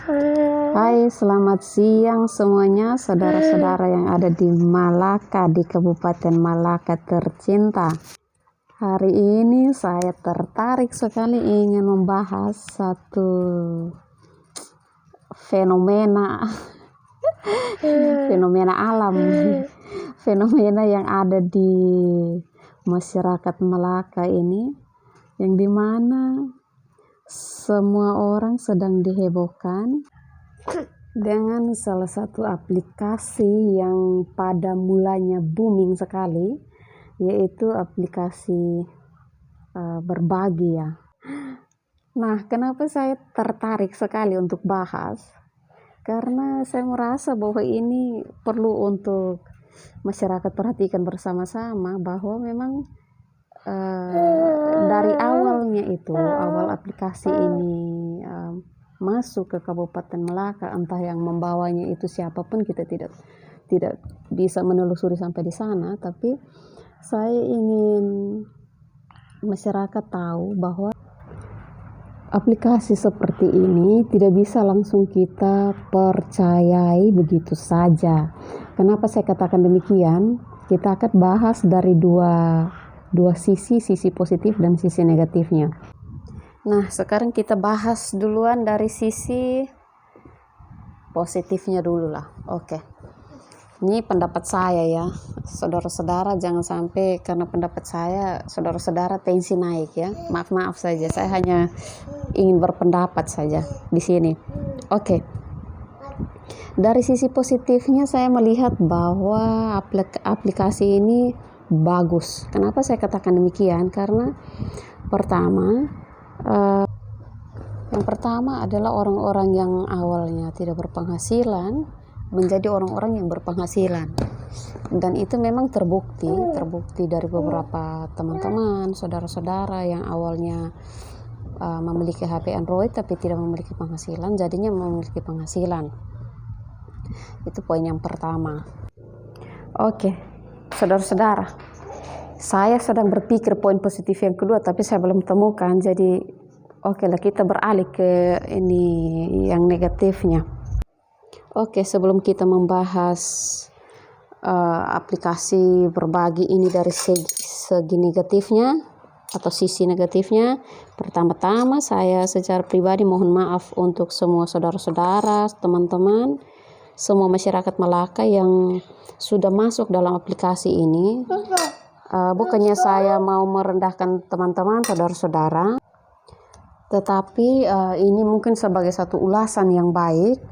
Hai, selamat siang semuanya, saudara-saudara yang ada di Malaka, di Kabupaten Malaka tercinta. Hari ini saya tertarik sekali ingin membahas satu fenomena fenomena alam, fenomena yang ada di masyarakat Malaka ini, yang dimana semua orang sedang dihebohkan dengan salah satu aplikasi yang pada mulanya booming sekali, yaitu aplikasi berbagi ya. Nah, kenapa saya tertarik sekali untuk bahas? Karena saya merasa bahwa ini perlu untuk masyarakat perhatikan bersama-sama, bahwa memang dari awalnya itu, awal aplikasi ini masuk ke Kabupaten Malaka, entah yang membawanya itu siapapun, kita tidak bisa menelusuri sampai di sana, tapi saya ingin masyarakat tahu bahwa aplikasi seperti ini tidak bisa langsung kita percayai begitu saja. Kenapa saya katakan demikian? Kita akan bahas dari dua sisi positif dan sisi negatifnya. Nah, sekarang kita bahas duluan dari sisi positifnya dulu lah. Oke. Ini pendapat saya ya. Saudara-saudara jangan sampai karena pendapat saya saudara-saudara tensi naik ya. Maaf saja. Saya hanya ingin berpendapat saja di sini. Oke. Dari sisi positifnya saya melihat bahwa aplikasi ini bagus. Kenapa saya katakan demikian? Karena yang pertama adalah orang-orang yang awalnya tidak berpenghasilan menjadi orang-orang yang berpenghasilan, dan itu memang terbukti dari beberapa teman-teman, saudara-saudara yang awalnya memiliki HP Android tapi tidak memiliki penghasilan, jadinya memiliki penghasilan. Itu poin yang pertama. Oke, saudara-saudara, saya sedang berpikir poin positif yang kedua, tapi saya belum temukan. Jadi oke lah, kita beralih ke ini yang negatifnya. Oke, sebelum kita membahas aplikasi berbagi ini dari segi negatifnya atau sisi negatifnya, pertama-tama saya secara pribadi mohon maaf untuk semua saudara-saudara, teman-teman, semua masyarakat Malaka yang sudah masuk dalam aplikasi ini. Bukannya saya mau merendahkan teman-teman, saudara-saudara, tetapi ini mungkin sebagai satu ulasan yang baik,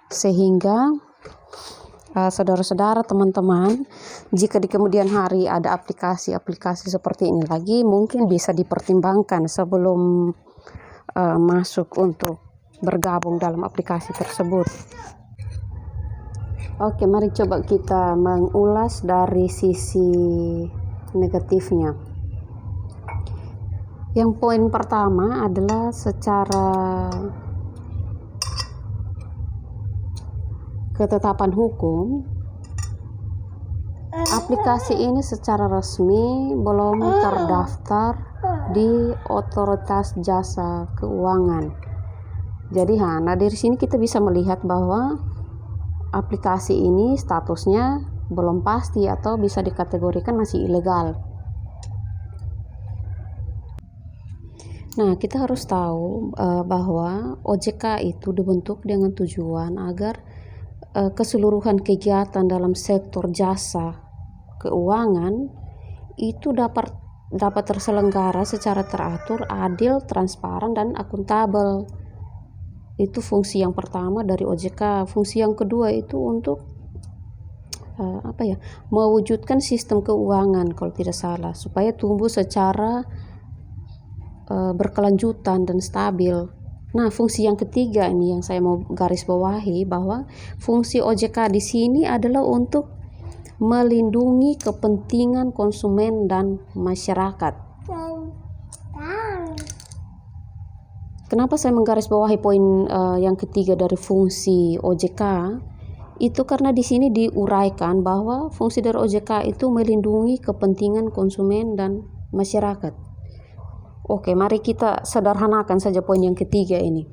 sehingga saudara-saudara, teman-teman, jika di kemudian hari ada aplikasi seperti ini lagi, mungkin bisa dipertimbangkan sebelum masuk untuk bergabung dalam aplikasi tersebut. Oke, mari coba kita mengulas dari sisi negatifnya. Yang poin pertama adalah secara ketetapan hukum, aplikasi ini secara resmi belum terdaftar di Otoritas Jasa Keuangan. Jadi, nah dari sini kita bisa melihat bahwa aplikasi ini statusnya belum pasti atau bisa dikategorikan masih ilegal. Nah, kita harus tahu bahwa OJK itu dibentuk dengan tujuan agar keseluruhan kegiatan dalam sektor jasa keuangan itu dapat terselenggara secara teratur, adil, transparan, dan akuntabel. Itu fungsi yang pertama dari OJK. Fungsi yang kedua itu untuk mewujudkan sistem keuangan kalau tidak salah, supaya tumbuh secara berkelanjutan dan stabil. Nah, fungsi yang ketiga ini yang saya mau garis bawahi, bahwa fungsi OJK di sini adalah untuk melindungi kepentingan konsumen dan masyarakat. Kenapa saya menggarisbawahi poin yang ketiga dari fungsi OJK? Itu karena di sini diuraikan bahwa fungsi dari OJK itu melindungi kepentingan konsumen dan masyarakat. Oke, mari kita sederhanakan saja poin yang ketiga ini.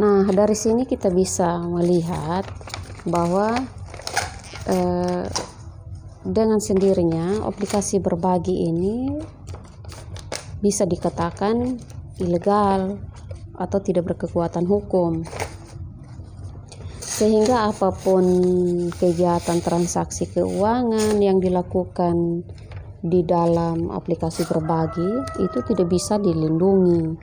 Nah, dari sini kita bisa melihat bahwa dengan sendirinya aplikasi berbagi ini bisa dikatakan ilegal atau tidak berkekuatan hukum, sehingga apapun kegiatan transaksi keuangan yang dilakukan di dalam aplikasi berbagi itu tidak bisa dilindungi.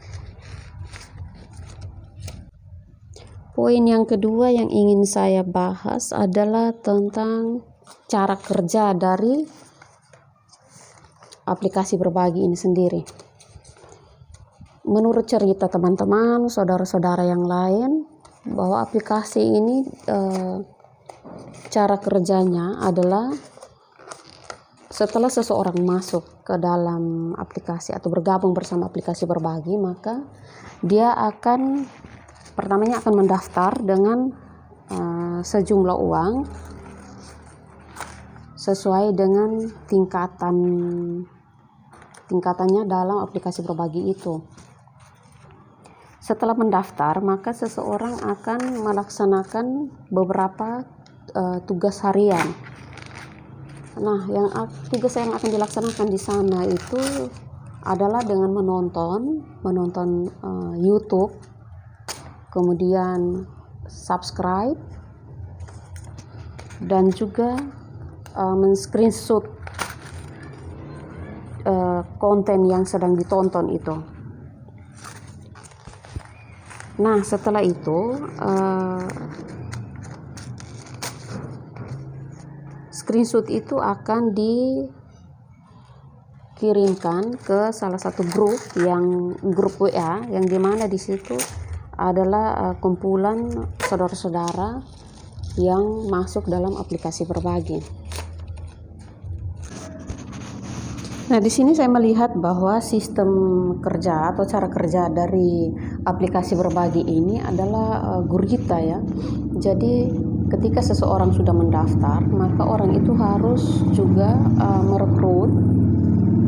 Poin yang kedua yang ingin saya bahas adalah tentang cara kerja dari aplikasi berbagi ini sendiri. Menurut cerita teman-teman, saudara-saudara yang lain, bahwa aplikasi ini cara kerjanya adalah setelah seseorang masuk ke dalam aplikasi atau bergabung bersama aplikasi berbagi, maka dia pertamanya akan mendaftar dengan sejumlah uang sesuai dengan tingkatannya dalam aplikasi berbagi itu. Setelah mendaftar, maka seseorang akan melaksanakan beberapa tugas harian. Nah, tugas yang akan dilaksanakan di sana itu adalah dengan menonton YouTube, kemudian subscribe, dan juga men-screenshot konten yang sedang ditonton itu. Nah, setelah itu screenshot itu akan dikirimkan ke salah satu grup WA yang dimana di situ adalah kumpulan saudara-saudara yang masuk dalam aplikasi berbagi. Nah, di sini saya melihat bahwa sistem kerja atau cara kerja dari aplikasi berbagi ini adalah gurita ya. Jadi ketika seseorang sudah mendaftar, maka orang itu harus juga merekrut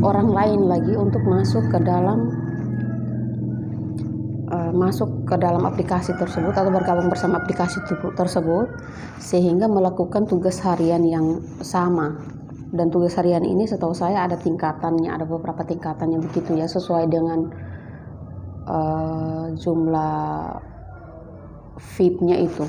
orang lain lagi untuk masuk ke dalam aplikasi tersebut atau bergabung bersama aplikasi tersebut, sehingga melakukan tugas harian yang sama. Dan tugas harian ini setahu saya ada tingkatannya, ada beberapa tingkatannya begitu ya, sesuai dengan jumlah feed-nya itu.